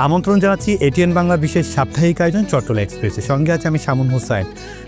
আমন্ত্রণ জানাচ্ছি এটিএন বাংলা বিশেষ সাপ্তাহিক আয়োজন চট্টলা এক্সপ্রেসের সঙ্গে আছে আমি শামুন হোসাইন।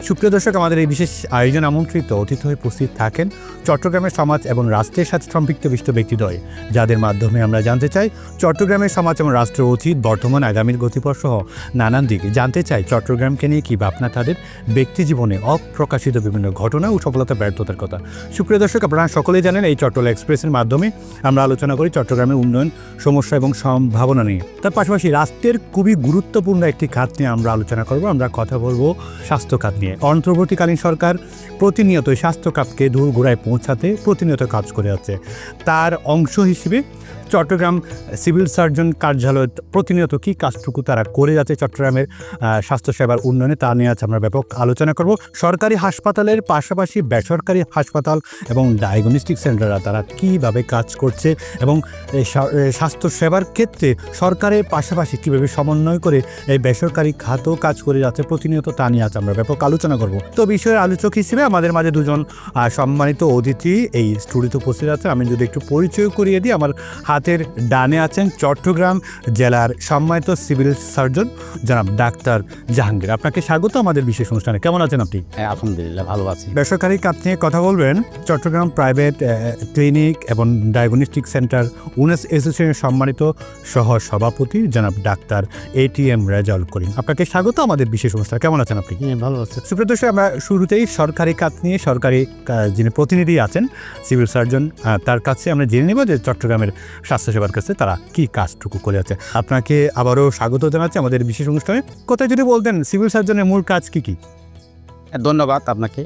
সুপ্রিয় দর্শক, আমাদের এই বিশেষ আয়োজন আমন্ত্রিত অতিথি হয়ে উপস্থিত থাকেন চট্টগ্রামের সমাজ এবং রাষ্ট্রের সাথে সম্পৃক্ত বিশিষ্ট ব্যক্তিদ্বয়, যাদের মাধ্যমে আমরা জানতে চাই চট্টগ্রামের সমাজ এবং রাষ্ট্রের অতীত, বর্তমান, আগামীর গতিপথ সহ নানান দিকে জানতে চাই চট্টগ্রামকে নিয়ে কী ভাবনা তাদের ব্যক্তি জীবনে অপ্রকাশিত বিভিন্ন ঘটনা ও সফলতা ব্যর্থতার কথা। সুপ্রিয় দর্শক, আপনারা সকলেই জানেন এই চট্টলা এক্সপ্রেসের মাধ্যমে আমরা আলোচনা করি চট্টগ্রামের উন্নয়ন, সমস্যা এবং সম্ভাবনা নিয়ে। তার পাশাপাশি রাষ্ট্রের খুবই গুরুত্বপূর্ণ একটি খাত নিয়ে আমরা আলোচনা করব। আমরা কথা বলবো স্বাস্থ্য খাত নিয়ে। অন্তর্বর্তীকালীন সরকার প্রতিনিয়ত স্বাস্থ্য খাতকে দূরগোড়ায় পৌঁছাতে প্রতিনিয়ত কাজ করে যাচ্ছে। তার অংশ হিসেবে চট্টগ্রাম সিভিল সার্জন কার্যালয় প্রতিনিয়ত কী কাজটুকু তারা করে যাচ্ছে চট্টগ্রামের স্বাস্থ্যসেবার উন্নয়নে, তা নিয়ে আজ আমরা ব্যাপক আলোচনা করব। সরকারি হাসপাতালের পাশাপাশি বেসরকারি হাসপাতাল এবং ডায়াগনস্টিক সেন্টাররা তারা কীভাবে কাজ করছে এবং স্বাস্থ্যসেবার ক্ষেত্রে সরকারের পাশাপাশি কীভাবে সমন্বয় করে এই বেসরকারি খাতও কাজ করে যাচ্ছে প্রতিনিয়ত, তা নিয়ে আজ আমরা ব্যাপক আলোচনা করব। তো বিষয়ের আলোচক হিসেবে আমাদের মাঝে দুজন সম্মানিত অতিথি এই স্টুডিওতে উপস্থিত আছে। আমি যদি একটু পরিচয় করিয়ে দিই, আমার হাতের ডানে আছেন চট্টগ্রাম জেলার সম্মানিত সিভিল সার্জন জনাব ডাক্তার জাহাঙ্গীর। আপনাকে স্বাগত আমাদের বিশেষ অনুষ্ঠানে। কেমন আছেন আপনি? আলহামদুলিল্লাহ, ভালো আছি। বেসরকারি খাত নিয়ে কথা বলবেন চট্টগ্রাম প্রাইভেট ক্লিনিক এবং ডায়াগনস্টিক সেন্টার উনেস অ্যাসোসিয়েশনের সম্মানিত সহ সভাপতি জনাব ডাক্তার ATM রেজাউল করিম। আপনাকে স্বাগত আমাদের বিশেষ অনুষ্ঠানে। কেমন আছেন আপনি? ভালো আছি। সুপ্রিয় দর্শক, আমরা শুরুতেই সরকারি খাত নিয়ে সরকারি যিনি প্রতিনিধি আছেন সিভিল সার্জন, তার কাছে আমরা জেনে নেব যে চট্টগ্রামের স্বাস্থ্যসেবার কাছে তারা কি কাজটুকু করে আছে। আপনাকে আবারও স্বাগত জানাচ্ছি আমাদের বিশেষ অনুষ্ঠানে। কোথায় যদি বলতেন সিভিল সার্জনের মূল কাজ কি কি? ধন্যবাদ আপনাকে।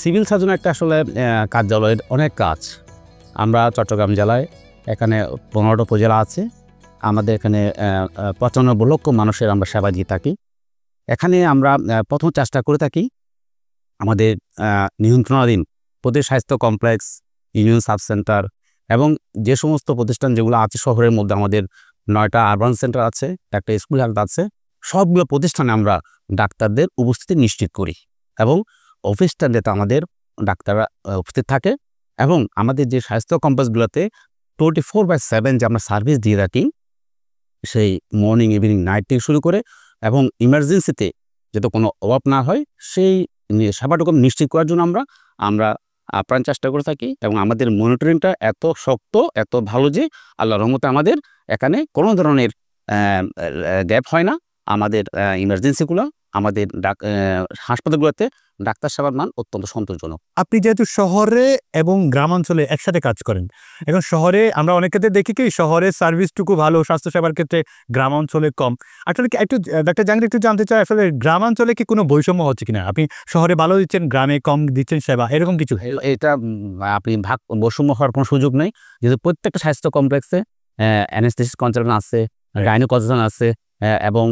সিভিল সার্জন একটা আসলে কার্যালয়ের অনেক কাজ। আমরা চট্টগ্রাম জেলায় এখানে 15টা উপজেলা আছে। আমাদের এখানে 95 লক্ষ মানুষের আমরা সেবা দিয়ে থাকি। এখানে আমরা প্রথম চেষ্টা করে থাকি আমাদের নিয়ন্ত্রণাধীন প্রতি স্বাস্থ্য কমপ্লেক্স, ইউনিয়ন সাব সেন্টার এবং যে সমস্ত প্রতিষ্ঠান যেগুলো আছে শহরের মধ্যে, আমাদের 9টা আরবান সেন্টার আছে, একটা স্কুল হেলথ আছে, সবগুলো প্রতিষ্ঠানে আমরা ডাক্তারদের উপস্থিতি নিশ্চিত করি এবং অফিস স্ট্যান্ডেতে আমাদের ডাক্তাররা উপস্থিত থাকে এবং আমাদের যে স্বাস্থ্য কমপ্লেক্সগুলোতে 24/7 যে আমরা সার্ভিস দিয়ে থাকি, সেই মর্নিং, ইভিনিং, নাইট থেকে শুরু করে এবং ইমার্জেন্সিতে যাতে কোনো অভাব না হয় সেই সেবাটুকু নিশ্চিত করার জন্য আমরা আপ্রাণ চেষ্টা করে থাকি এবং আমাদের মনিটরিংটা এত শক্ত, এত ভালো যে আল্লাহর রহমতে আমাদের এখানে কোনো ধরনের গ্যাপ হয় না। আমাদের ইমার্জেন্সিগুলো, আমাদের হাসপাতালগুলোতে ডাক্তার সেবার মান অত্যন্ত সন্তোষজনক। আপনি যেহেতু শহরে এবং গ্রামাঞ্চলে একসাথে কাজ করেন, এখন শহরে আমরা অনেক ক্ষেত্রে দেখি কি শহরের সার্ভিসটুকু ভালো, স্বাস্থ্যসেবার ক্ষেত্রে গ্রামাঞ্চলে কম। আসলে কি একটু ডাক্তার জাহাঙ্গীর একটু জানতে চাই, আসলে গ্রামাঞ্চলে কি কোনো বৈষম্য হচ্ছে কিনা? আপনি শহরে ভালো দিচ্ছেন, গ্রামে কম দিচ্ছেন সেবা, এরকম কিছু? এটা আপনি বৈষম্য হওয়ার কোনো সুযোগ নেই, যেহেতু প্রত্যেকটা স্বাস্থ্য কমপ্লেক্সে অ্যানেস্থেসিস কনসালটেন্ট আছে, গাইনো কনসালটেন্ট আছে এবং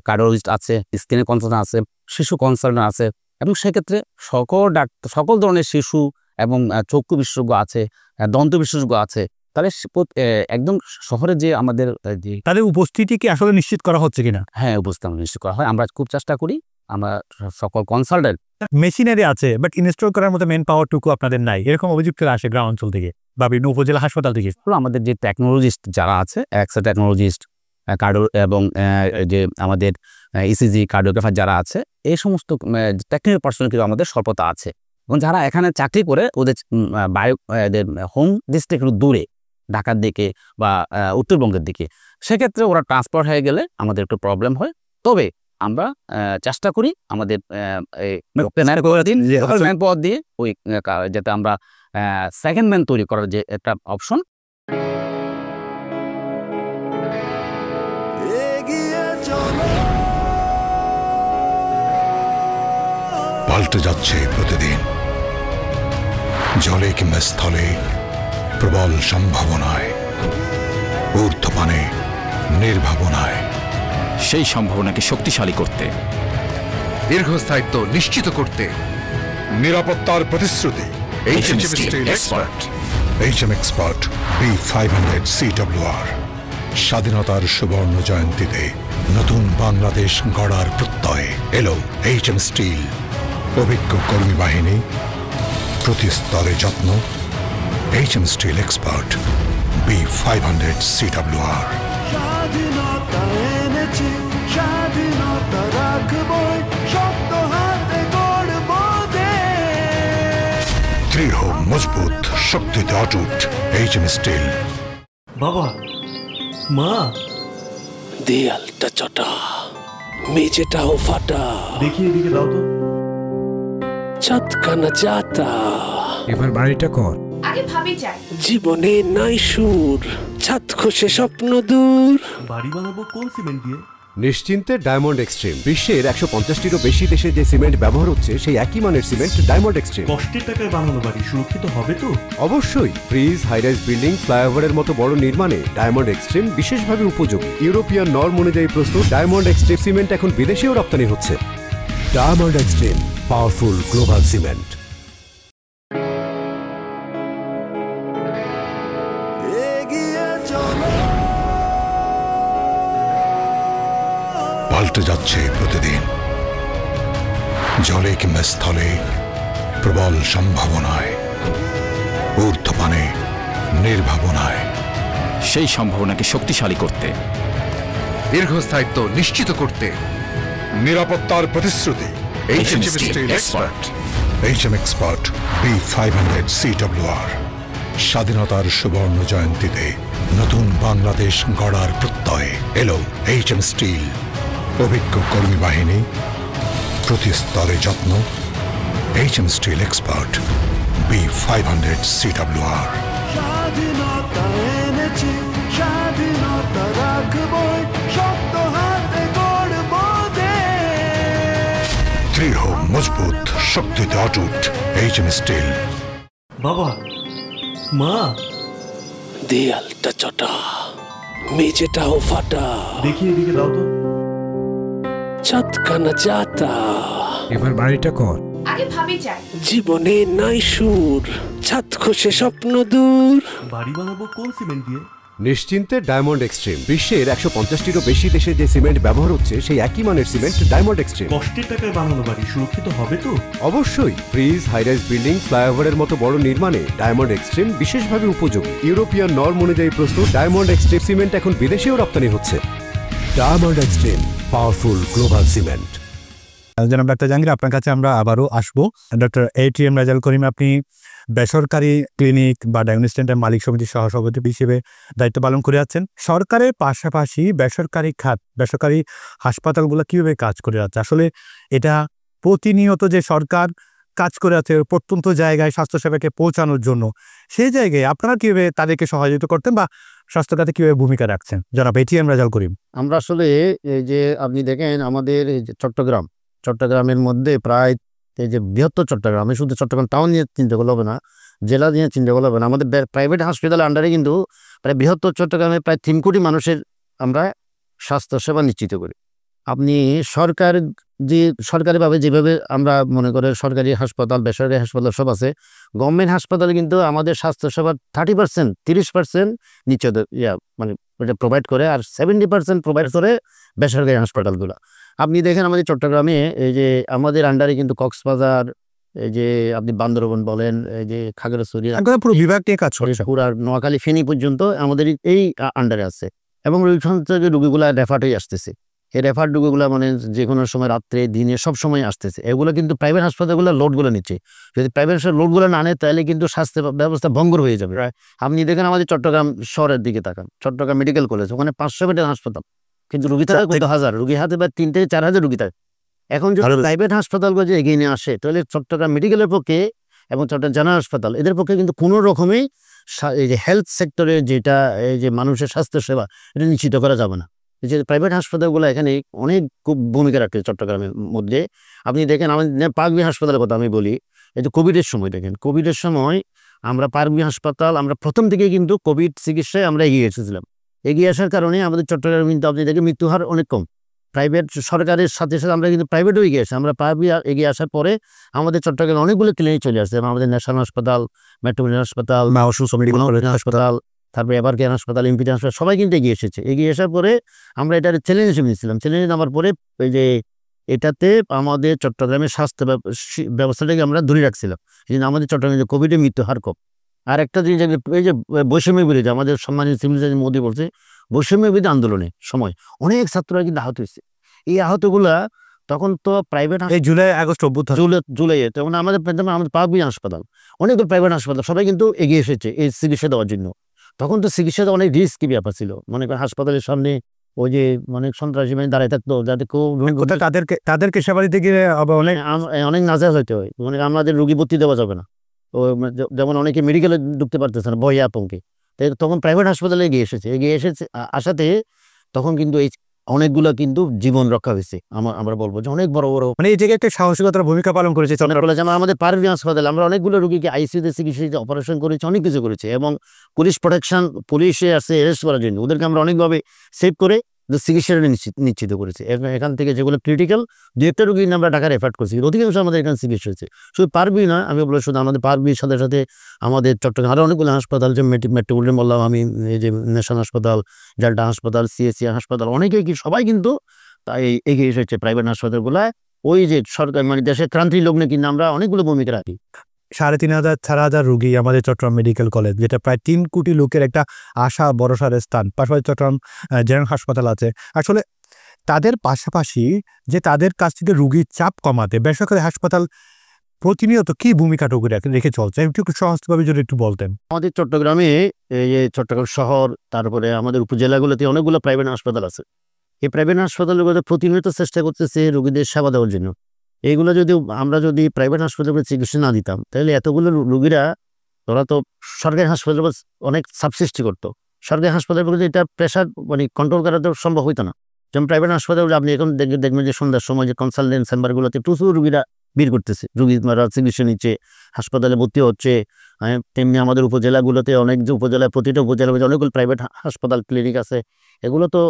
কার্ডিওলজিস্ট আছে, স্কিনের কনসালটেন্ট আছে, শিশু কনসালটেন্ট আছে এবং সেক্ষেত্রে সকল ধরনের শিশু এবং চক্ষু বিশেষজ্ঞ আছে, দন্ত বিশেষজ্ঞ আছে। তাহলে একদম শহরে যে আমাদের তাদের উপস্থিতি কি আসলে নিশ্চিত করা হচ্ছে কিনা? হ্যাঁ, উপস্থিতি নিশ্চিত করা হয়। আমরা খুব চেষ্টা করি। আমরা সকল কনসালটেন্ট, মেশিনারি আছে বাট ইনস্টল করার মতো মেন পাওয়ারটুকু আপনাদের নাই, এরকম অভিযোগ আসে গ্রামাঞ্চল থেকে বা বিভিন্ন উপজেলা হাসপাতাল থেকে। আমাদের যে টেকনোলজিস্ট যারা আছে, এক্সরে টেকনোলজিস্ট, কার্ডিও এবং যে আমাদের ECG কার্ডিওগ্রাফার যারা আছে, এই সমস্ত টেকনিক্যাল পার্সোনাল কিন্তু আমাদের স্বল্পতা আছে এবং যারা এখানে চাকরি করে ওদের এদের হোম ডিস্ট্রিক্ট দূরে, ঢাকার দিকে বা উত্তরবঙ্গের দিকে, সেক্ষেত্রে ওরা ট্রান্সফার হয়ে গেলে আমাদের একটু প্রবলেম হয়। তবে আমরা চেষ্টা করি আমাদের পদ দিয়ে ওই যাতে আমরা সেকেন্ড ম্যান তৈরি করার যে একটা অপশন। পাল্টে যাচ্ছে প্রতিদিন, জলে কিংবা স্থলে, প্রবল সম্ভাবনায়, ঊর্ধ্বপানে, নির্ভাবনায়। সেই সম্ভাবনাকে শক্তিশালী করতে, দীর্ঘস্থায়িত্ব নিশ্চিত করতে, নিরাপত্তার প্রতিশ্রুতি। HM Steel Expert B500 CWR। স্বাধীনতার সুবর্ণ জয়ন্তীতে নতুন বাংলাদেশ গড়ার প্রত্যয় এলো HM Steel। অভিজ্ঞ কর্মী বাহিনী, প্রতি স্তরে যত্ন। HM Steel Expert B500 CWR। এনেছি, স্বাধীনতা রাখবই, শক্ত হাতে গড়ব দেশ। দৃঢ় মজবুত শক্তিতে অটুট এইচএম স্টিল। বাবা, মা, দেয়ালটা চটা, মেঝেটাও ফাটা, দেখি এদিকে দাও তো। ছাদখানা যাতা, এবার বাড়িটা কর। আগে ভাবি চাই জীবনে নাই সুর, ছাদ খসে স্বপ্ন দূর। বাড়ি বানাবো কোন সিমেন্ট দিয়ে? নিশ্চিন্তে ডায়মন্ড এক্সট্রিম। বিশ্বের 150টিরও বেশি দেশে যে সিমেন্ট ব্যবহার হচ্ছে সেই একই মানের সিমেন্ট ডায়মন্ড এক্সট্রিম। কষ্টের টাকায় বানানো বাড়ি সুরক্ষিত হবে তো? অবশ্যই। ব্রিজ, হাইরাইজ বিল্ডিং, ফ্লাইওভারের মতো বড় নির্মাণে ডায়মন্ড এক্সট্রিম বিশেষভাবে উপযোগী। ইউরোপিয়ান নর্ম অনুযায়ী প্রস্তুত ডায়মন্ড এক্সট্রিম সিমেন্ট এখন বিদেশেও রপ্তানি হচ্ছে। Diamond extreme, powerful global cement. এগিয়ে চলো। পাল্টে যাচ্ছে প্রতিদিন, জলে কিংবা স্থলে, প্রবল সম্ভাবনায়, ঊর্ধ্বপানে, নির্ভাবনায়। সেই সম্ভাবনাকে শক্তিশালী করতে, দীর্ঘস্থায়িত্ব নিশ্চিত করতে, নিরাপত্তার প্রতিশ্রুতি। HM Steel Expert। HM Expert B500 CWR। স্বাধীনতার সুবর্ণ জয়ন্তীতে নতুন বাংলাদেশ গড়ার প্রত্যয় এলো HM স্টিল। অভিজ্ঞ কর্মী বাহিনী, প্রতি স্তরে যত্ন। HM steel expert B500 CWR। স্বাধীনতা এনেছি, স্বাধীনতা রাখবই, শক্ত হাতে গড়ব দেশ। দৃঢ় মজবুত শক্তিতে অটুট HM স্টিল। বাবা, মা, দেয়ালটা চটা, মেঝেটাও ফাটা, দেখি এদিকে দাও তো। ছাদখানা যাতা, এবার বাড়িটা কর। আগে ভাবি চাই জীবনে নাই সুর, ছাদ খসে স্বপ্ন দূর। বাড়ি বানাবো কোন সিমেন্ট দিয়ে? নিশ্চিন্তে ডায়মন্ড এক্সট্রিম। বিশ্বের 150টিরও বেশি দেশে যে সিমেন্ট ব্যবহার হচ্ছে সেই একই মানের সিমেন্ট ডায়মন্ড এক্সট্রিম। কষ্টের টাকায় বানানো বাড়ি সুরক্ষিত হবে তো? অবশ্যই। ব্রিজ, হাইরাইজ বিল্ডিং, ফ্লাইওভারের মতো বড় নির্মাণে ডায়মন্ড এক্সট্রিম বিশেষভাবে উপযোগী। ইউরোপিয়ান নর্ম অনুযায়ী প্রস্তুত ডায়মন্ড এক্সট্রিম সিমেন্ট এখন বিদেশেও রপ্তানি হচ্ছে। Diamond extreme, powerful global cement. জনাব ডাক্তার জাহাঙ্গীর, আপনার কাছে আমরা আবারও আসবো। ডক্টর ATM রাজাউল করিম, আপনি বেসরকারি ক্লিনিক বা ডায়াগনস্টিক সেন্টার মালিক সমিতির সহসভাপতি হিসেবে দায়িত্ব পালন করে যাচ্ছেন। সরকারের পাশাপাশি বেসরকারি খাত, বেসরকারি হাসপাতালগুলো কীভাবে কাজ করে যাচ্ছে? আসলে এটা প্রতিনিয়ত যে সরকার কাজ করে আছে প্রত্যন্ত জায়গায় স্বাস্থ্যসেবাকে পৌঁছানোর জন্য, সেই জায়গায় আপনারা কীভাবে তাদেরকে সহযোগিতা করতেন বা স্বাস্থ্য খাতে কীভাবে ভূমিকা রাখছেন? জনাব ATM রাজাউল করিম। আমরা আসলে এই যে আপনি দেখেন আমাদের এই যে চট্টগ্রামের মধ্যে প্রায় এই যে বৃহত্তর চট্টগ্রামে, শুধু চট্টগ্রাম টাউন নিয়ে চিন্তা করলে হবে না, জেলা নিয়ে চিন্তা করলে হবে না, আমাদের প্রাইভেট হসপিটালের আন্ডারে কিন্তু প্রায় বৃহত্তর চট্টগ্রামে প্রায় 3 কোটি মানুষের আমরা স্বাস্থ্যসেবা নিশ্চিত করি। আপনি সরকারিভাবে যেভাবে আমরা মনে করে সরকারি হাসপাতাল, বেসরকারি হাসপাতাল সব আছে, গভর্নমেন্ট হাসপাতালে কিন্তু আমাদের স্বাস্থ্যসেবার 30% নিচে মানে ওটা প্রোভাইড করে, আর 70% প্রোভাইড করে বেসরকারি হাসপাতালগুলো। আপনি দেখেন আমাদের চট্টগ্রামে এই যে আমাদের আন্ডারে কিন্তু কক্সবাজার, এই যে আপনি বান্দরবন বলেন, এই যে খাগড়াছড়ি, পুরো বিভাগ নিয়ে কাজ করে, পুরা নোয়াখালী, ফেনী পর্যন্ত আমাদের এই আন্ডারে আছে, এবং ওইখান থেকে রোগীগুলা রেফার হয়ে আসতেছে। এই রেফার রোগীগুলা মানে যে কোনো সময় রাত্রে দিনে সব সময় আসতেছে। এগুলো কিন্তু প্রাইভেট হাসপাতালগুলো লোডগুলো নিচ্ছে। যদি প্রাইভেট লোডগুলো না নেয় তাহলে কিন্তু স্বাস্থ্য ব্যবস্থা ভঙ্গুর হয়ে যাবে। আপনি দেখেন আমাদের চট্টগ্রাম শহরের দিকে তাকান, চট্টগ্রাম মেডিকেল কলেজ, ওখানে 500 বেডের হাসপাতাল, কিন্তু রুগী থাকে কত হাজার, রুগী হাতে বা 3 থেকে 4 হাজার রুগী থাকে। এখন যদি প্রাইভেট হাসপাতালগুলো যে এগিয়ে নিয়ে আসে তাহলে চট্টগ্রাম মেডিকেলের পক্ষে এবং চট্টগ্রাম জেনারেল হাসপাতাল এদের পক্ষে কিন্তু কোনো রকমই এই যে হেলথ সেক্টরে যেটা এই যে মানুষের স্বাস্থ্যসেবা এটা নিশ্চিত করা যাবে না। যে প্রাইভেট হাসপাতালগুলো এখানে অনেক খুব ভূমিকা রাখে চট্টগ্রামের মধ্যে। আপনি দেখেন আমাদের পারভী হাসপাতালের কথা আমি বলি, এই যে কোভিডের সময় দেখেন, কোভিডের সময় আমরা পারভী হাসপাতাল আমরা প্রথম থেকে কিন্তু কোভিড চিকিৎসায় আমরা এগিয়ে এসেছিলাম। এগিয়ে আসার কারণে আমাদের চট্টগ্রামে কিন্তু আপনি দেখেন মৃত্যু হার অনেক কম। প্রাইভেট সরকারের সাথে সাথে আমরা কিন্তু প্রাইভেটও এগিয়ে আসি। আমরা পারভী এগিয়ে আসার পরে আমাদের চট্টগ্রামে অনেকগুলো ক্লিনিক চলে আসছে। আমাদের ন্যাশনাল হাসপাতাল, মেট্রোপলিটন হাসপাতাল, হাসপাতাল, তারপরে এবার কেয়ার হাসপাতাল, এমপি হাসপাতাল সবাই কিন্তু এগিয়ে এসেছে। এগিয়ে আসার পরে আমরা এটার চ্যালেঞ্জ হিসেবে নিয়েছিলাম। চ্যালেঞ্জ নামার পরে এই যে এটাতে আমাদের চট্টগ্রামের স্বাস্থ্য ব্যবস্থাটাকে আমরা ধরে রাখছিলাম। এই জন্য আমাদের চট্টগ্রামে কোভিডের মৃত্যু হার কম। আর একটা জিনিস এই যে বৈষম্য বিরোধী আমাদের সম্মানিত সিভিল সার্জন মোদী বলছে বৈষম্য বিরোধী আন্দোলনের সময় অনেক ছাত্ররা কিন্তু আহত হয়েছে। এই আহতগুলা তখন তো প্রাইভেট এই জুলাই আগস্ট অভ্যুত্থান জুলাইয়ে তখন আমাদের পাবলিক হাসপাতাল অনেকগুলো প্রাইভেট হাসপাতাল সবাই কিন্তু এগিয়ে এসেছে এই চিকিৎসা দেওয়ার জন্য। তখন তো চিকিৎসাতে অনেক রিস্কি ব্যাপার ছিল, মনে করেন হাসপাতালের সামনে ওই যে অনেক সন্ত্রাসী মানে দাঁড়ায় থাকতো যাতে কেউ তাদেরকে সেবা দিতে গিয়ে অনেক নাজাজ হইতে হয়, মানে আমাদের রুগী ভর্তি দেওয়া যাবে না, যেমন অনেকে মেডিকেলে ঢুকতে পারতেছে না ভয়ে আতঙ্কে, তাই তখন প্রাইভেট হাসপাতালে এগিয়ে এসেছে আসাতে তখন কিন্তু এই অনেকগুলো কিন্তু জীবন রক্ষা হয়েছে। আমরা বলবো যে অনেক বড় বড় মানে এই জায়গায় একটা সাহসিকতার ভূমিকা পালন করেছে। যেমন আমাদের পারভীন হাসপাতাল আমরা অনেকগুলো রোগীকে আইসিইউতে চিকিৎসা অপারেশন করেছি, অনেক কিছু করেছে, এবং পুলিশ প্রোটেকশন পুলিশে আসছে অ্যারেস্ট করার জন্য ওদেরকে আমরা অনেকভাবে সেভ করে চিকিৎসাটা নিশ্চিত করেছে। এখান থেকে যেগুলো ক্রিটিক্যাল দু একটা রোগী আমরা ঢাকা রেফার করছি, অধিকাংশ আমাদের এখানে চিকিৎসা হয়েছে। শুধু পারভীন না, আমি বলবো শুধু আমাদের পারভীর সাথে সাথে আমাদের চট্টগ্রাম আরও অনেকগুলো হাসপাতাল, যে মেট্রোপলিটন বললাম আমি, এই যে ন্যাশনাল হাসপাতাল, জালটা হাসপাতাল, সিএসসি হাসপাতাল, অনেকেই কি সবাই কিন্তু তাই এগিয়ে এসেছে প্রাইভেট হাসপাতালগুলায়। ওই যে সরকার মানে দেশের ক্রান্তি লগ্নে কিন্তু আমরা অনেকগুলো ভূমিকা রাখি। 3,500-4,000 রোগী আমাদের চট্টগ্রাম মেডিকেল কলেজ, যেটা প্রায় 3 কোটি লোকের একটা আশা ভরসার স্থান। পাশাপাশি চট্টগ্রাম জেনারেল হাসপাতাল আছে। আসলে তাদের পাশাপাশি যে তাদের কাছ থেকে রোগীর চাপ কমাতে বেসরকারি হাসপাতাল প্রতিনিয়ত কি ভূমিকাটুকু রেখে চলছে, একটু সহজভাবে যদি একটু বলতেন। আমাদের চট্টগ্রামে এই যে চট্টগ্রাম শহর, তারপরে আমাদের উপজেলাগুলোতে অনেকগুলো প্রাইভেট হাসপাতাল আছে। এই প্রাইভেট হাসপাতালগুলোতে প্রতিনিয়ত চেষ্টা করতেছে রোগীদের সেবা দেওয়ার জন্য। এইগুলো আমরা যদি প্রাইভেট হাসপাতালে চিকিৎসা না দিতাম তাহলে এতগুলো রোগীরা ওরা তো সরকারি হাসপাতালে অনেক সাবসৃষ্টি করতো। সরকারি হাসপাতালগুলোতে এটা প্রেশার মানে কন্ট্রোল করা তো সম্ভব হইতো না। যেমন প্রাইভেট হাসপাতালে আপনি এখন দেখবেন যে সন্ধ্যার সময় যে কনসালটেন্ট চেম্বারগুলোতে প্রচুর রোগীরা ভিড় করতেছে, রোগীরা চিকিৎসা নিচ্ছে, হাসপাতালে ভর্তি হচ্ছে। তেমনি আমাদের উপজেলাগুলোতে অনেক যে উপজেলায় প্রতিটা উপজেলায় অনেকগুলো প্রাইভেট হাসপাতাল ক্লিনিক আছে। এগুলো তো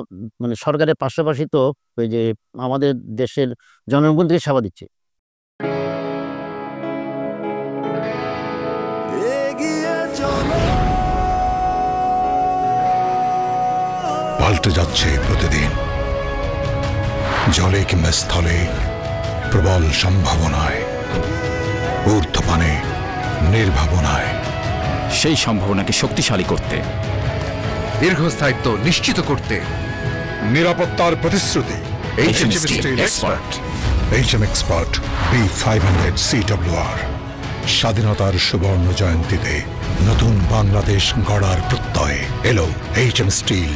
মানে সরকারের পাশাপাশি তো ওই যে আমাদের দেশের জনগণ থেকে সেবা দিচ্ছে। পাল্টে যাচ্ছে প্রতিদিন, জলে কিংবা স্থলে প্রবল সম্ভাবনায়, ঊর্ধ্বপানে নির্ভাবনায়। সেই সম্ভাবনাকে শক্তিশালী করতে, দীর্ঘস্থায়িত্ব নিশ্চিত করতে, নিরাপত্তার প্রতিশ্রুতি। HM Steel Expert B500 CWR। স্বাধীনতার সুবর্ণ জয়ন্তীতে নতুন বাংলাদেশ গড়ার প্রত্যয়ে এলো HM Steel।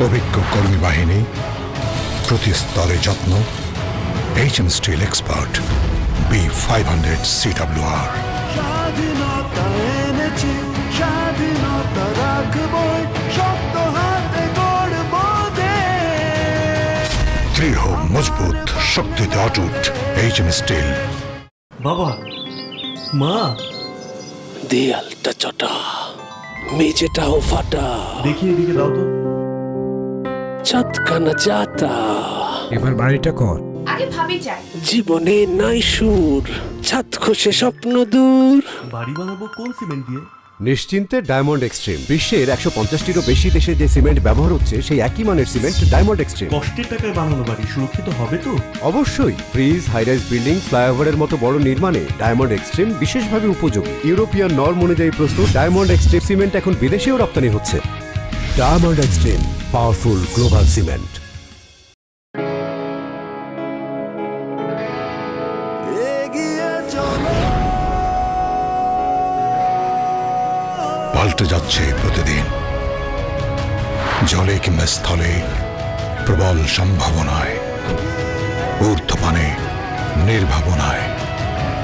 অভিজ্ঞ কর্মী বাহিনী, প্রতি স্তরে যত্ন। HM Steel Expert B500 CWR। স্বাধীনতা এনেছি, স্বাধীনতা রাখবই, শক্ত হাতে গড়ব দেশ। দৃঢ় মজবুত, শক্তিতে অটুট HM Steel। বাবা, মা, দেয়ালটা চটা, মেঝেটাও ফাটা, দেখি এদিকে দাও তো। ছাদখানা যাতা, এবার বাড়িটা কর। আগে ভাবি চাই। জীবনে নাই সুর, ছাদ খসে স্বপ্ন দূর। বাড়ি বানাবো কোন সিমেন্ট দিয়ে? নিশ্চিন্তে ডায়মন্ড এক্সট্রিম। বিশ্বের 150টিরও বেশি দেশে যে সিমেন্ট ব্যবহার হচ্ছে সেই একই মানের সিমেন্ট ডায়মন্ড এক্সট্রিম। কষ্টের টাকায় বানানো বাড়ি সুরক্ষিত হবে তো? অবশ্যই। ব্রিজ, হাইরাইজ বিল্ডিং, ফ্লাইওভারের মতো বড় নির্মাণে ডায়মন্ড এক্সট্রিম বিশেষভাবে উপযোগী। ইউরোপিয়ান নর্ম অনুযায়ী প্রস্তুত ডায়মন্ড এক্সট্রিম সিমেন্ট এখন বিদেশেও রপ্তানি হচ্ছে। Diamond extreme, powerful global cement. পাল্টে যাচ্ছে প্রতিদিন, জলে কিংবা স্থলে প্রবল সম্ভাবনায়, ঊর্ধ্বপানে নির্ভাবনায়।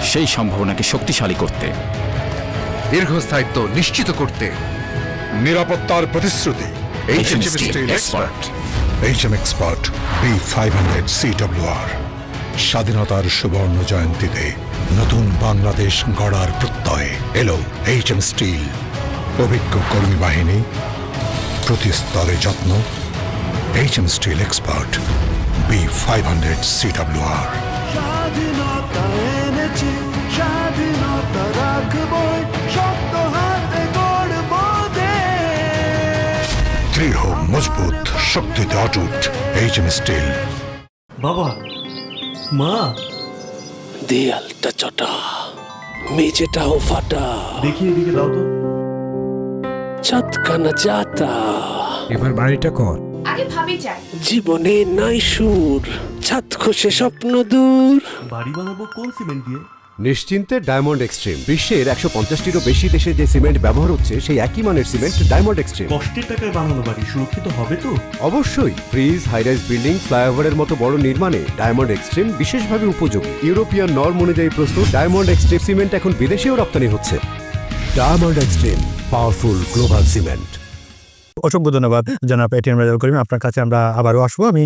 সেই সম্ভাবনাকে শক্তিশালী করতে, দীর্ঘস্থায়িত্ব নিশ্চিত করতে, নিরাপত্তার প্রতিশ্রুতি। HM Steel Expert B500 CWR। স্বাধীনতার সুবর্ণ জয়ন্তীতে নতুন বাংলাদেশ গড়ার প্রত্যয়ে এলো HM Steel। অভিজ্ঞ কর্মী বাহিনী, প্রতি স্তরে যত্ন। HM Steel Expert B500 CWR। স্বাধীনতা এনেছি, স্বাধীনতা রাখবই, শক্ত হাতে গড়ব দেশ। দৃঢ় মজবুত, শক্তিতে অটুট HM Steel। বাবা, মা, দেয়ালটা চটা, মেঝেটাও ফাটা, দেখি এদিকে দাও তো। চটকানা যাতা এবার বাড়িটা কর। আগে ভাবি চাই। জীবনে নাই সুর, ছাদ খসে স্বপ্ন দূর। বাড়ি বানাবো কোন সিমেন্ট দিয়ে? নিশ্চিন্তে ডায়মন্ড এক্সট্রিম। বিশ্বের 150টিরও বেশি দেশে যে সিমেন্ট ব্যবহার হচ্ছে সেই একই মানের সিমেন্ট ডায়মন্ড এক্সট্রিম। কষ্টের টাকায় বানানো বাড়ি সুরক্ষিত হবে তো? অবশ্যই। ব্রিজ, হাইরাইজ বিল্ডিং, ফ্লাইওভারের মতো বড় নির্মাণে ডায়মন্ড এক্সট্রিম বিশেষভাবে উপযোগী। ইউরোপিয়ান নর্ম অনুযায়ী প্রস্তুত ডায়মন্ড এক্সট্রিম সিমেন্ট এখন বিদেশেও রপ্তানি হচ্ছে। Diamond extreme, powerful global cement. অসংখ্য ধন্যবাদ জনাব এটিএম রেজাউল করিম। আপনার কাছে আমরা আবারও আসবো। আমি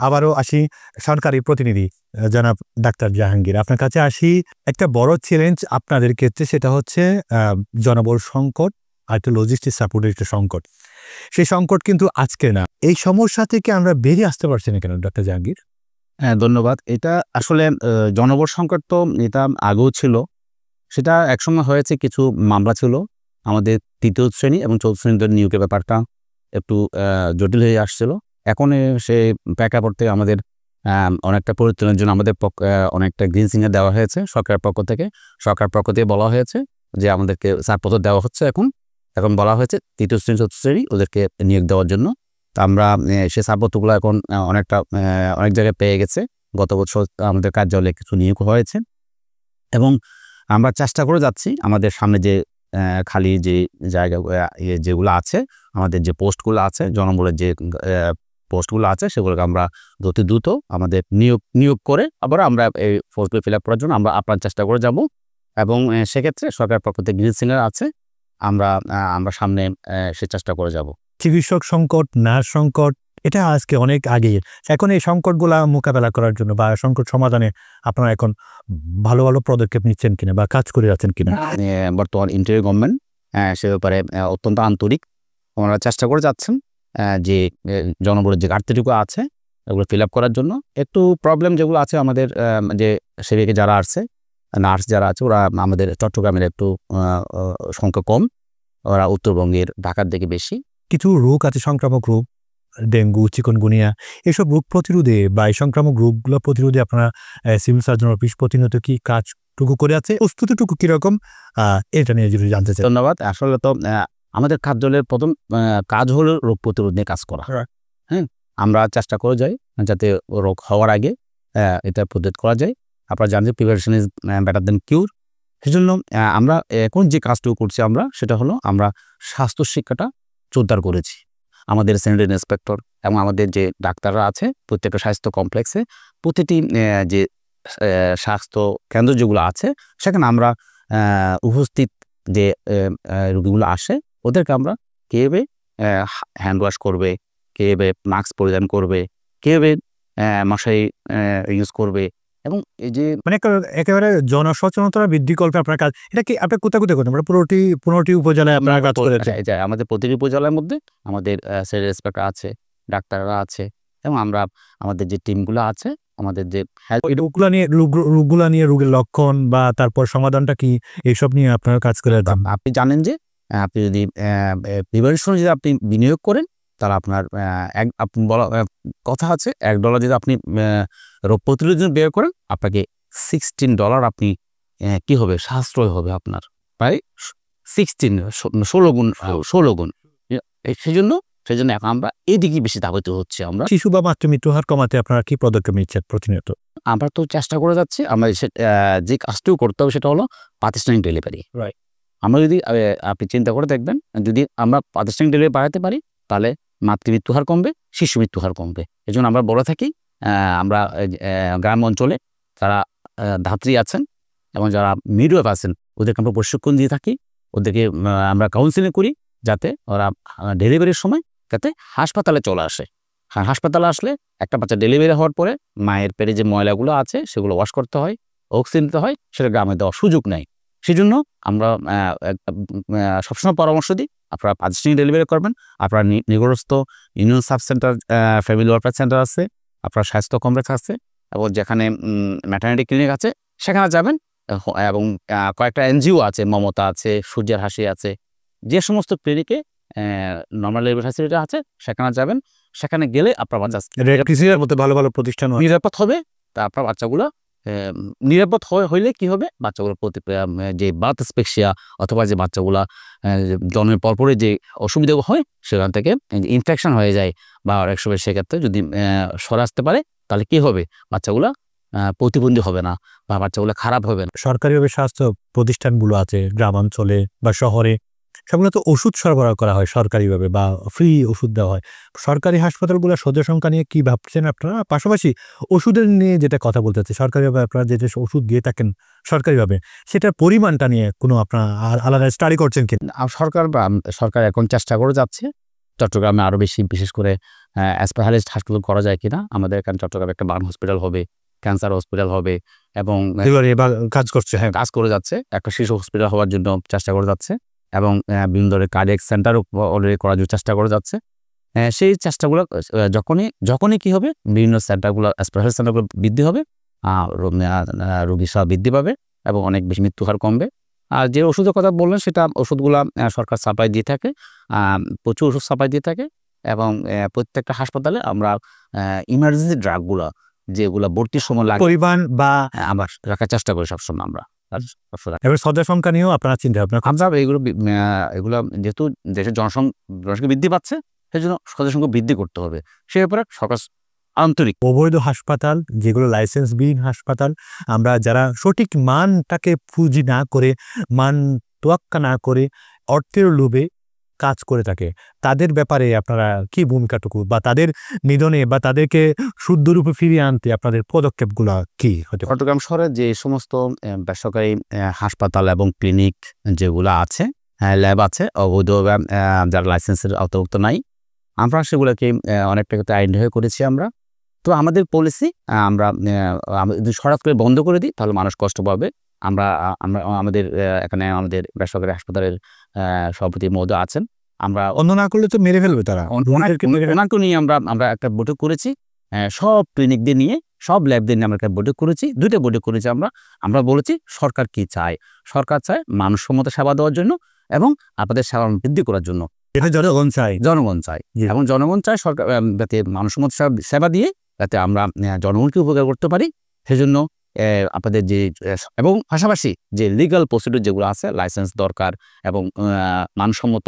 আবারও আসি সরকারি প্রতিনিধি জনাব ডাক্তার জাহাঙ্গীর, আপনার কাছে আসি। একটা বড় চ্যালেঞ্জ আপনাদের ক্ষেত্রে, সেটা হচ্ছে জনবল সংকট আর একটা লজিস্টিক সাপোর্টের একটা সংকট। সেই সংকট কিন্তু আজকে না, এই সমস্যা থেকে আমরা বেরিয়ে আসতে পারছি না কেন ডাক্তার জাহাঙ্গীর? হ্যাঁ, ধন্যবাদ। এটা আসলে জনবল সংকট তো এটা আগেও ছিল। সেটা একসময় হয়েছে, কিছু মামলা ছিল আমাদের ৩য় শ্রেণী এবং ৪র্থ শ্রেণীদের নিয়োগের ব্যাপারটা একটু জটিল হয়ে আসছিল। এখন সে প্রেক্ষাপট থেকে আমাদের অনেকটা পরিচালনার জন্য আমাদের অনেকটা গ্রিন সিগন্যাল দেওয়া হয়েছে সরকারের পক্ষ থেকে। সরকার পক্ষ থেকে বলা হয়েছে যে আমাদেরকে ছাড়পত্র দেওয়া হচ্ছে। এখন বলা হয়েছে ৩য় শ্রেণী ৪র্থ শ্রেণী ওদেরকে নিয়োগ দেওয়ার জন্য। তা আমরা সে ছাড়পত্রগুলো এখন অনেক জায়গায় পেয়ে গেছে। গত বছর আমাদের কার্যালয়ে কিছু নিয়োগ হয়েছে এবং আমরা চেষ্টা করে যাচ্ছি আমাদের সামনে যে খালি যে জায়গা যেগুলো আছে, আমাদের যে পোস্টগুলো আছে, জনবলের যে পোস্টগুলো আছে, সেগুলোকে আমরা অতি দ্রুত আমাদের নিয়োগ করে আবার আমরা এই পোস্টগুলো ফিল আপ করার জন্য আমরা আপনার চেষ্টা করে যাব। এবং সেক্ষেত্রে সরকার পক্ষ থেকে গ্রিন সিগন্যাল আছে, আমরা সামনে সে চেষ্টা করে যাব। চিকিৎসক সংকট, নার্স সংকট, এটা আজকে অনেক আগে। এখন এই সংকটগুলা মোকাবেলা করার জন্য বা সংকট সমাধানে আপনারা এখন ভালো ভালো পদক্ষেপ নিচ্ছেন কিনা বা কাজ করে যাচ্ছেন কিনা? বর্তমান ইন্টারিয়র গভর্নমেন্ট সে ব্যাপারে অত্যন্ত আন্তরিক। ওনারা চেষ্টা করে যাচ্ছেন যে জনবলের যে ঘাটতিটুকু আছে এগুলো ফিল আপ করার জন্য। একটু প্রবলেম যেগুলো আছে আমাদের, যে সেদিকে যারা আসছে নার্স যারা আছে, ওরা আমাদের চট্টগ্রামের একটু সংখ্যা কম, ওরা উত্তরবঙ্গের ঢাকার দিকে বেশি। কিছু রোগ আছে, সংক্রামক রোগ, ডেঙ্গু, চিকনগুনিয়া, এসব রোগ প্রতিরোধে বা এই সংক্রামক রোগগুলো প্রতিরোধে আপনারা সিভিল সার্জন অফিস প্রতিনিয়ত কি কাজটুকু করে আছে, প্রস্তুতিটুকু কিরকম, এটা নিয়ে যদি জানতে চাই। ধন্যবাদ। আসলে তো আমাদের কার্যালয়ের প্রথম কাজ হলো রোগ প্রতিরোধ নিয়ে কাজ করা। হ্যাঁ, আমরা চেষ্টা করে যাই যাতে রোগ হওয়ার আগে এটা প্রতিরোধ করা যায়। আপনারা জানেন প্রিপারেশন ইজ বেটার দেন কিউর। সেজন্য আমরা এখন যে কাজটুকু করছি সেটা হলো আমরা স্বাস্থ্য শিক্ষাটা জোরদার করেছি। আমাদের স্যানিটারি ইন্সপেক্টর এবং আমাদের যে ডাক্তাররা আছে প্রত্যেকটা স্বাস্থ্য কমপ্লেক্সে, প্রতিটি যে স্বাস্থ্য কেন্দ্র যেগুলো আছে সেখানে আমরা উপস্থিত যে রোগীগুলো আসে ওদেরকে আমরা কীভাবে হ্যান্ড ওয়াশ করবে, কীভাবে মাস্ক পরিধান করবে, কীভাবে মশারি ইউজ করবে, এবং এই যে মানে একেবারে জনসচেতনতা বৃদ্ধি করবে আপনার কাজ। এটা কি আপনার কোথায় করেন? আমরা 15টি উপজেলায় আপনার কাজ করে যায়। আমাদের প্রতিটি উপজেলার মধ্যে আমাদের স্যানিটারি ইন্সপেক্টর আছে, ডাক্তাররা আছে, এবং আমরা আমাদের যে টিমগুলো আছে, আমাদের যে রোগগুলো নিয়ে রোগের লক্ষণ বা তারপর সমাধানটা কি, এইসব নিয়ে আপনার কাজ করে। আপনি জানেন যে আপনি যদি প্রিভেনশন যদি আপনি বিনিয়োগ করেন তাহলে আপনার বলা কথা আছে $1 যদি আপনি রোগ প্রতিরোধের জন্য ব্যয় করেন আপনাকে $16 আপনি কি হবে, সাশ্রয় হবে আপনার প্রায় 16 গুণ। সেই জন্য এখন আমরা এদিকে বেশি ধাবিত হচ্ছে। আমরা শিশু বা মাতৃ মৃত্যু হার কমাতে আপনারা কি পদক্ষেপ নিচ্ছেন প্রতিনিয়ত? আমরা তো চেষ্টা করে যাচ্ছি। আমরা যে কাজটিও করতে হবে সেটা হলো প্রাতিষ্ঠানিক ডেলিভারি। আমরা যদি আপনি চিন্তা করে দেখবেন, যদি আমরা প্রাতিষ্ঠানিক ডেলিভারি বাড়াতে পারি তাহলে মাতৃমৃত্যু হার কমবে, শিশু মৃত্যু হার কমবে। এই জন্য আমরা বলে থাকি আমরা গ্রাম অঞ্চলে যারা ধাত্রী আছেন এবং যারা মিডওয়াইফ আছেন ওদেরকে আমরা প্রশিক্ষণ দিয়ে থাকি, ওদেরকে আমরা কাউন্সিলিং করি যাতে ওরা ডেলিভারির সময় যাতে হাসপাতালে চলে আসে। হাসপাতালে আসলে একটা বাচ্চা ডেলিভারি হওয়ার পরে মায়ের পেটে যে ময়লাগুলো আছে সেগুলো ওয়াশ করতে হয়, অক্সিজেন দিতে হয়, সেটা গ্রামে দেওয়ার সুযোগ নেই। সেই জন্য আমরা সবসময় পরামর্শ দিই আপনারা প্রাতিষ্ঠানিক ডেলিভারি করবেন। আপনারা নিকটস্থ union sub centre, family welfare centre আছে, আপনার স্বাস্থ্য কমপ্লেক্স আছে এবং যেখানে ম্যাটারনিটি ক্লিনিক আছে সেখানে যাবেন। এবং কয়েকটা এনজিও আছে, মমতা আছে, সূর্যের হাসি আছে, যে সমস্ত ক্লিনিকে নর্মাল ডেলিভারি ফ্যাসিলিটি আছে সেখানে যাবেন। সেখানে গেলে আপনার বাচ্চা মতো ভালো ভালো প্রতিষ্ঠান নিরাপদ হবে, তা আপনার বাচ্চাগুলো নিরাপদ হইলে কি হবে, বাচ্চাগুলো যে বার্থস্পেক্সিয়া অথবা যে বাচ্চাগুলা জন্মের পরপরে যে অসুবিধা হয় সেখান থেকে ইনফেকশন হয়ে যায় বা অনেক সময় সেক্ষেত্রে যদি সরে আসতে পারে তাহলে কি হবে, বাচ্চাগুলা প্রতিবন্ধী হবে না বা বাচ্চাগুলো খারাপ হবে না। সরকারিভাবে স্বাস্থ্য প্রতিষ্ঠানগুলো আছে গ্রামাঞ্চলে বা শহরে, সেগুলো তো ওষুধ সরবরাহ করা হয় সরকারিভাবে বা ফ্রি ওষুধ দেওয়া হয়। সরকারি হাসপাতালগুলো সদস্য সংখ্যা নিয়ে কি ভাবছেন আপনারা? পাশাপাশি ওষুধের নিয়ে যেটা কথা বলতে চাচ্ছি, সরকারিভাবে আপনারা যে ওষুধ দিয়ে থাকেন সরকারিভাবে, সেটার পরিমাণটা নিয়ে কোনো আপনারা আলাদা স্টাডি করছেন কি? সরকার এখন চেষ্টা করে যাচ্ছে চট্টগ্রামে আরও বেশি, বিশেষ করে স্পেশালিস্ট হাসপাতাল করা যায় কিনা। আমাদের এখানে চট্টগ্রামে একটা বার্ন হসপিটাল হবে, ক্যান্সার হসপিটাল হবে এবং কাজ করছে, হ্যাঁ কাজ করে যাচ্ছে। একটা শিশু হসপিটাল হওয়ার জন্য চেষ্টা করে যাচ্ছে এবং বিভিন্ন ধরনের কার্ডিয়াক সেন্টারও অলরেডি করার জন্য চেষ্টা করে যাচ্ছে। সেই চেষ্টাগুলো যখনই কি হবে, বিভিন্ন সেন্টারগুলো স্পেশাল সেন্টারগুলো বৃদ্ধি হবে, রোগী সংখ্যা বৃদ্ধি পাবে এবং অনেক বেশি মৃত্যুহার কমবে। আর যে ওষুধের কথা বললেন সেটা ওষুধগুলো সরকার সাপ্লাই দিয়ে থাকে, প্রচুর ওষুধ সাপ্লাই দিয়ে থাকে এবং প্রত্যেকটা হাসপাতালে আমরা ইমার্জেন্সি ড্রাগগুলো যেগুলো ভর্তির সময় লাগে পরিমাণ বা আমরা রাখার চেষ্টা করি সবসময়। আমরা এবার সদস্য সংখ্যা নিয়েও আপনারা চিন্তা ভাবনা আমরা এগুলো যেহেতু দেশের জনসংখ্যা বৃদ্ধি পাচ্ছে, সেই জন্য সদস্য সংখ্যা বৃদ্ধি করতে হবে। সে ব্যাপারে সরকার আন্তরিক। অবৈধ হাসপাতাল, যেগুলো লাইসেন্সবিহীন হাসপাতাল, আমরা যারা সঠিক মানটাকে পুঁজি না করে, মান তোয়াক্কা না করে অর্থের লোভে কাজ করে থাকে, তাদের ব্যাপারে আপনারা কি ভূমিকাটুকু বা তাদের নিধনে বা তাদেরকে শুদ্ধরূপে ফিরিয়ে আনতে আপনাদের পদক্ষেপগুলো কি হতে পারে? চট্টগ্রাম শহরে যে সমস্ত বেসরকারি হাসপাতাল এবং ক্লিনিক যেগুলো আছে, ল্যাব আছে, অবৈধ যারা লাইসেন্সের আওতাভুক্ত নাই, আমরা সেগুলোকে অনেকটা ক্ষেত্রে আইডেন্টিফাই করেছি। আমরা তো আমাদের পলিসি আমরা যদি হঠাৎ করে বন্ধ করে দিই তাহলে মানুষ কষ্ট পাবে। আমরা আমাদের এখানে আমাদের বেসরকারি হাসপাতালের সভাপতি মহোদয় আছেন, আমরা অন্য না করলে তো মেরে ফেলবে তারা, ওনাকে নিয়ে আমরা একটা বৈঠক করেছি, সব ক্লিনিকদের নিয়ে, সব ল্যাবদের নিয়ে আমরা একটা বৈঠক করেছি, 2টা বৈঠক করেছি। আমরা বলেছি সরকার কি চায়। সরকার চায় মানসম্মত সেবা দেওয়ার জন্য এবং আপনাদের সেবা বৃদ্ধি করার জন্য। এটা জনগণ চায় এবং জনগণ চায় সরকার যাতে মানসম্মত সেবা দিয়ে যাতে আমরা জনগণকে উপকার করতে পারি। সেজন্য আপনাদের যে এবং পাশাপাশি যে লিগাল প্রসিডিউর যেগুলো আছে, লাইসেন্স দরকার এবং মানসম্মত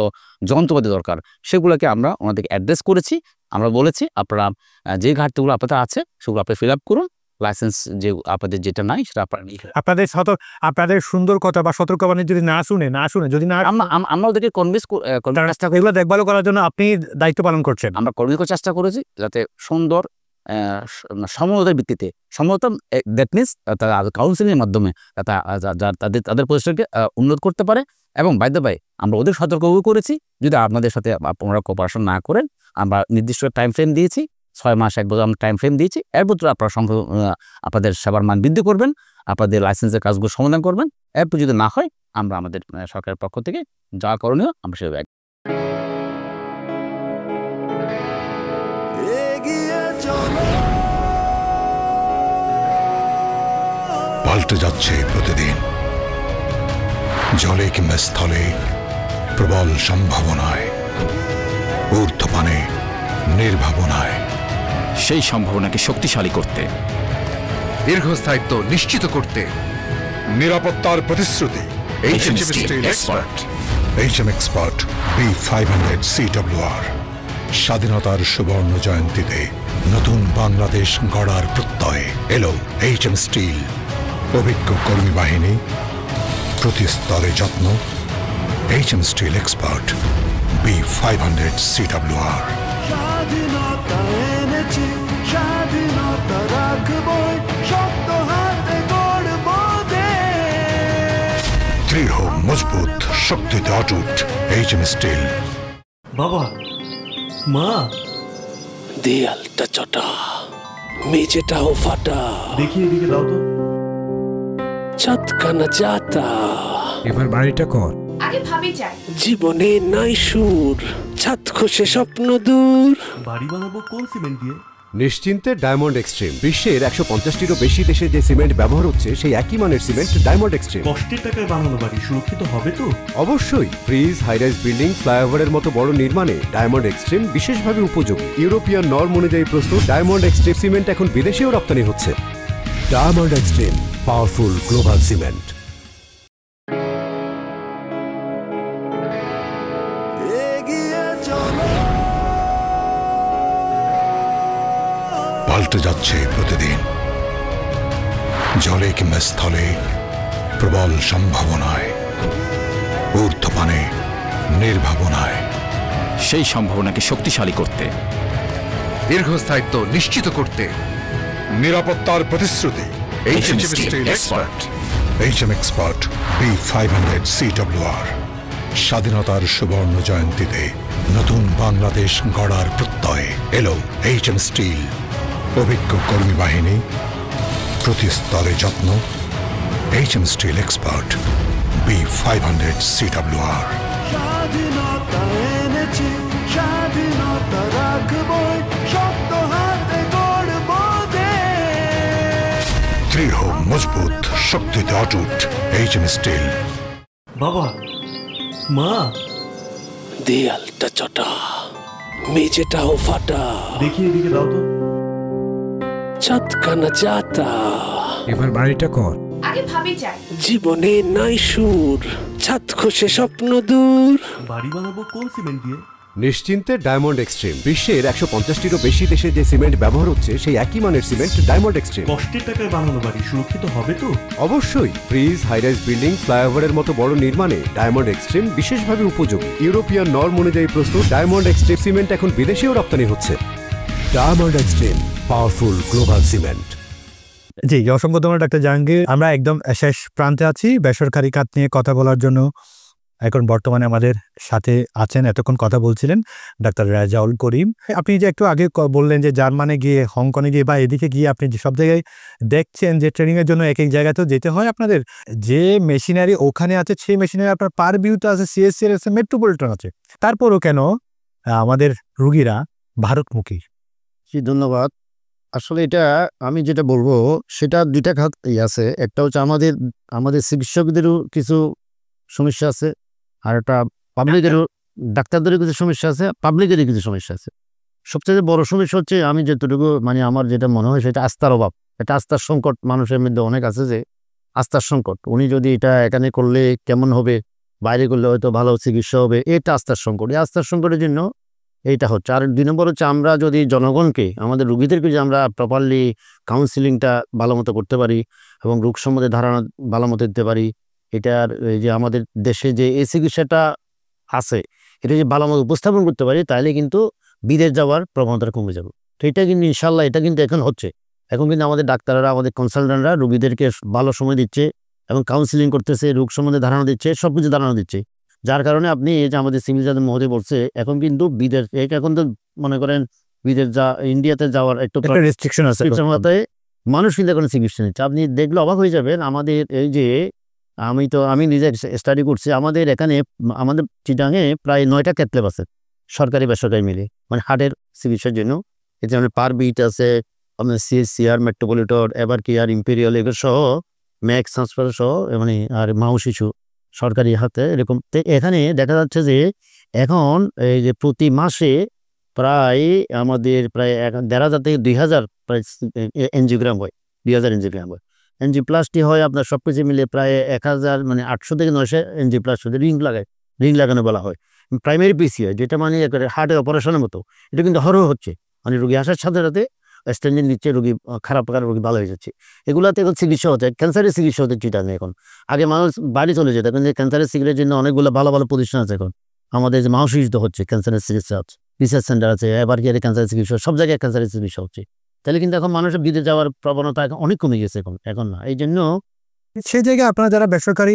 যন্ত্রপাতি দরকার, সেগুলোকে আমরা ওনাদেরকে অ্যাড্রেস করেছি। আমরা বলেছি আপনারা যে ঘাটতিগুলো আপনাদের আছে সেগুলো আপনি ফিল আপ করুন, লাইসেন্স যে আপনাদের যেটা নাই সেটা আপনাদের সুন্দর কথা বা সতর্কবাণী যদি না শুনে যদি না, আমরা ওদেরকে কনভিন্স এগুলো দেখভাল করার জন্য আপনি দায়িত্ব পালন করছেন। আমরা কনভিন্স করার চেষ্টা করেছি যাতে সুন্দর সমতার ভিত্তিতে, সমতা দ্যাট মিনস তারা কাউন্সিলিংয়ের মাধ্যমে তাদের প্রতিষ্ঠানকে উন্নত করতে পারে। এবং বাই দ্য বাই আমরা ওদের সতর্কও করেছি, যদি আপনাদের সাথে আপনারা কোঅপারেশন না করেন, আমরা নির্দিষ্ট টাইম ফ্রেম দিয়েছি, 6 মাস 1 বছর আমরা টাইম ফ্রেম দিয়েছি, এর ভিতরে আপনারা আপনাদের সেবার মান বৃদ্ধি করবেন, আপনাদের লাইসেন্সের কাজগুলো সমাধান করবেন। এরপর যদি না হয় আমরা আমাদের সরকারের পক্ষ থেকে যা করণীয় আমরা সেভাবে পাল্টে যাচ্ছে প্রতিদিন, জলে কিংবা স্থলে, প্রবল সম্ভাবনায়, ঊর্ধ্বপানে, নির্ভাবনায়। সেই সম্ভাবনাকে শক্তিশালী করতে, দীর্ঘস্থায়িত্ব নিশ্চিত করতে, নিরাপত্তার প্রতিশ্রুতি। HM Steel Expert B500 CWR। স্বাধীনতার সুবর্ণ জয়ন্তীতে নতুন বাংলাদেশ গড়ার প্রত্যয়ে এলো HM Steel। অভিজ্ঞ কর্মী বাহিনী, প্রতি স্তরে যত্ন। HM Steel Expert B500 CWR। স্বাধীনতা এনেছি, স্বাধীনতা রাখবই, শক্ত হাতে গড়ব দেশ। দৃঢ়, মজবুত, শক্তিতে অটুট। HM Steel। বাবা, মা, দেয়ালটা চটা, মেঝেটাও ফাটা, দেখি এদিকে দাও তো। ছাদখানা যাতা, এবার বাড়িটা কর। আগে ভাবি চাই। জীবনে নাই সুর, ছাদ খসে স্বপ্ন দূর। বাড়ি বানাবো কোন সিমেন্ট দিয়ে? নিশ্চিন্তে ডায়মন্ড এক্সট্রিম। বিশ্বের 150টিরও বেশি দেশে যে সিমেন্ট ব্যবহার হচ্ছে সেই একই মানের সিমেন্ট ডায়মন্ড এক্সট্রিম। কষ্টের টাকায় বানানো বাড়ি সুরক্ষিত হবে তো? অবশ্যই। ব্রিজ, হাইরাইজ বিল্ডিং, ফ্লাইওভারের মতো বড় নির্মাণে ডায়মন্ড এক্সট্রিম বিশেষভাবে উপযোগী। ইউরোপিয়ান নর্ম অনুযায়ী প্রস্তুত ডায়মন্ড এক্সট্রিম সিমেন্ট এখন বিদেশেও রপ্তানি হচ্ছে। Diamond extreme, powerful global cement. এগিয়ে চলো, পাল্টে যাচ্ছে প্রতিদিন, জলে কিংবা স্থলে, প্রবল সম্ভাবনায়, ঊর্ধ্বপানে, নির্ভাবনায়। সেই সম্ভাবনাকে শক্তিশালী করতে, দীর্ঘস্থায়িত্ব নিশ্চিত করতে, নিরাপত্তার প্রতিশ্রুতি। HM Steel Expert। HM Expert B500 CWR। স্বাধীনতার সুবর্ণ জয়ন্তীতে নতুন বাংলাদেশ গড়ার প্রত্যয়ে এলো HM স্টিল। অভিজ্ঞ কর্মী বাহিনী, প্রতি স্তরে যত্ন। HM steel expert B500 CWR। স্বাধীনতা এনেছি, স্বাধীনতা রাখবই, শক্ত হাতে গড়ব দেশ। দৃঢ়, মজবুত, শক্তিতে অটুট। HM steel. বাবা, মা, দেয়ালটা চটা, মেঝেটাও ফাটা, দেখি এদিকে দাও তো। ছাদখানা যাতা, এবার বাড়িটা কর। আগে ভাবি চাই। জীবনে নাই সুর, ছাদ খসে স্বপ্ন দূর। বাড়ি বানাবো কোন সিমেন্ট দিয়ে? নিশ্চিন্তে ডায়মন্ড এক্সট্রিম। বিশ্বের 150টিরও বেশি দেশে যে সিমেন্ট ব্যবহার হচ্ছে সেই একই মানের সিমেন্ট ডায়মন্ড এক্সট্রিম। কষ্টের টাকায় বানানো বাড়ি সুরক্ষিত হবে তো? অবশ্যই। ব্রিজ, হাইরাইজ বিল্ডিং, ফ্লাইওভারের মতো বড় নির্মাণে ডায়মন্ড এক্সট্রিম বিশেষভাবে উপযোগী। ইউরোপিয়ান নর্ম অনুযায়ী প্রস্তুত ডায়মন্ড এক্সট্রিম সিমেন্ট এখন বিদেশেও রপ্তানি হচ্ছে। Diamond extreme, powerful global cement. জি, অসংখ্য ধন্যবাদ ডাক্তার জাহাঙ্গীর। আমরা একদম শেষ প্রান্তে আছি বেসরকারি খাত নিয়ে কথা বলার জন্য। এখন বর্তমানে আমাদের সাথে আছেন, এতক্ষণ কথা বলছিলেন ডাক্তার রেজাউল করিম। আপনি যে একটু আগে বললেন যে জার্মানে গিয়ে, হংকংয়ে গিয়ে বা এদিকে গিয়ে আপনি যে সব জায়গায় দেখছেন যে ট্রেনিংয়ের জন্য এক এক জায়গাতেও যেতে হয় আপনাদের। যে মেশিনারি ওখানে আছে সেই মেশিনারি আপনার পার ভিউতে আছে, সিএসসি এর আছে, মেট্রোপলিটন আছে। তারপরও কেন আমাদের রুগীরা ভারতমুখী? জি, ধন্যবাদ। আসলে এটা আমি যেটা বলবো সেটা দুইটা খাত আছে। একটা হচ্ছে আমাদের চিকিৎসকদেরও কিছু সমস্যা আছে, আর একটা পাবলিকেরও, ডাক্তারদেরও কিছু সমস্যা আছে, পাবলিকেরও কিছু সমস্যা আছে। সবচেয়ে বড় সমস্যা হচ্ছে আমি যতটুকু আমার যেটা মনে হয় সেটা আস্থার অভাব। এটা আস্থার সংকট মানুষের মধ্যে অনেক আছে, যে আস্থার সংকট। উনি যদি এটা এখানে করলে কেমন হবে, বাইরে করলে হয়তো ভালো চিকিৎসা হবে, এটা আস্থার সংকট। এই আস্থার সংকটের জন্য এইটা হচ্ছে। আর 2 নম্বর হচ্ছে আমরা যদি জনগণকে, আমাদের রুগীদেরকে যদি আমরা প্রপারলি কাউন্সিলিংটা ভালো মতো করতে পারি এবং রোগ সম্বন্ধে ধারণা ভালো মতো দিতে পারি, এটার এই যে আমাদের দেশে যে এই চিকিৎসাটা আছে এটা যে ভালো মতো উপস্থাপন করতে পারি, তাহলে কিন্তু বিদেশ যাওয়ার প্রবণতা কমে যাবে। তো এটা কিন্তু ইনশাল্লাহ এটা কিন্তু এখন হচ্ছে। এখন কিন্তু আমাদের ডাক্তাররা, আমাদের কনসালটেন্টরা রুগীদেরকে ভালো সময় দিচ্ছে এবং কাউন্সিলিং করতেছে, রোগ সম্বন্ধে ধারণা দিচ্ছে, সব কিছু ধারণা দিচ্ছে। যার কারণে আপনি এই যে আমাদের সিভিল সার্জন মহোদয় বলছে এখন কিন্তু বিদেশ, এখন তো মনে করেন বিদেশ ইন্ডিয়াতে যাওয়ার একটু রেস্ট্রিকশন আছে, মানুষ কিন্তু এখন চিকিৎসা নিচ্ছে। আপনি দেখলে অবাক হয়ে যাবেন। আমাদের এই যে আমি নিজে স্টাডি করছি, আমাদের এখানে আমাদের চিটাঙে প্রায় 9টা ক্যাথল্যাব আছে সরকারি বেসরকারি মিলে, মানে হার্টের চিকিৎসার জন্য। এতে আমাদের পার বিট আছে, আপনার সিএসসিআর, মেট্রোপলিটন, এবার কেয়ার, ইম্পেরিয়াল, এগুলো সহ ম্যাক্স হাসপাতাল সহ, মানে আর মাও শিশু সরকারি হাতে এরকম। তো এখানে দেখা যাচ্ছে যে এখন এই যে প্রতি মাসে প্রায় আমাদের প্রায় 1,500 থেকে 2,000 প্রায় এনজিওগ্রাম হয়, 2,000 এনজিওগ্রাম হয়। এনজিওপ্লাস্টি হয় আপনার সব কিছু মিলে প্রায় 1,000, মানে 800 থেকে 900 এনজিওপ্লাস্টি রিং লাগানো বলা হয়। প্রাইমারি পিসি হয়, যেটা মানে হার্টের অপারেশনের মতো। এটা কিন্তু হরও হচ্ছে, মানে রোগী আসার সাথে সাথে স্ট্যান্ডিং নিচ্ছে, রোগী খারাপ প্রকার রোগী ভালো হয়ে যাচ্ছে। এগুলোতে এখন চিকিৎসা হচ্ছে, ক্যান্সারের চিকিৎসা হতে চিটাঙে এখন। আগে মানুষ বাড়ি চলে যেত, এখন যে ক্যান্সারের চিকিৎসার জন্য অনেকগুলো ভালো ভালো প্রতিষ্ঠান আছে এখন। আমাদের যে মানসিক হচ্ছে ক্যান্সারের চিকিৎসা হচ্ছে, রিসার্চ সেন্টার আছে, এবার কি ক্যান্সারের চিকিৎসা, সব জায়গায় ক্যান্সারের চিকিৎসা হচ্ছে। তাহলে কিন্তু এখন মানুষের বিদেশ যাওয়ার প্রবণতা অনেক কমে গেছে এখন না। এই জন্য সেই জায়গায় আপনারা যারা বেসরকারি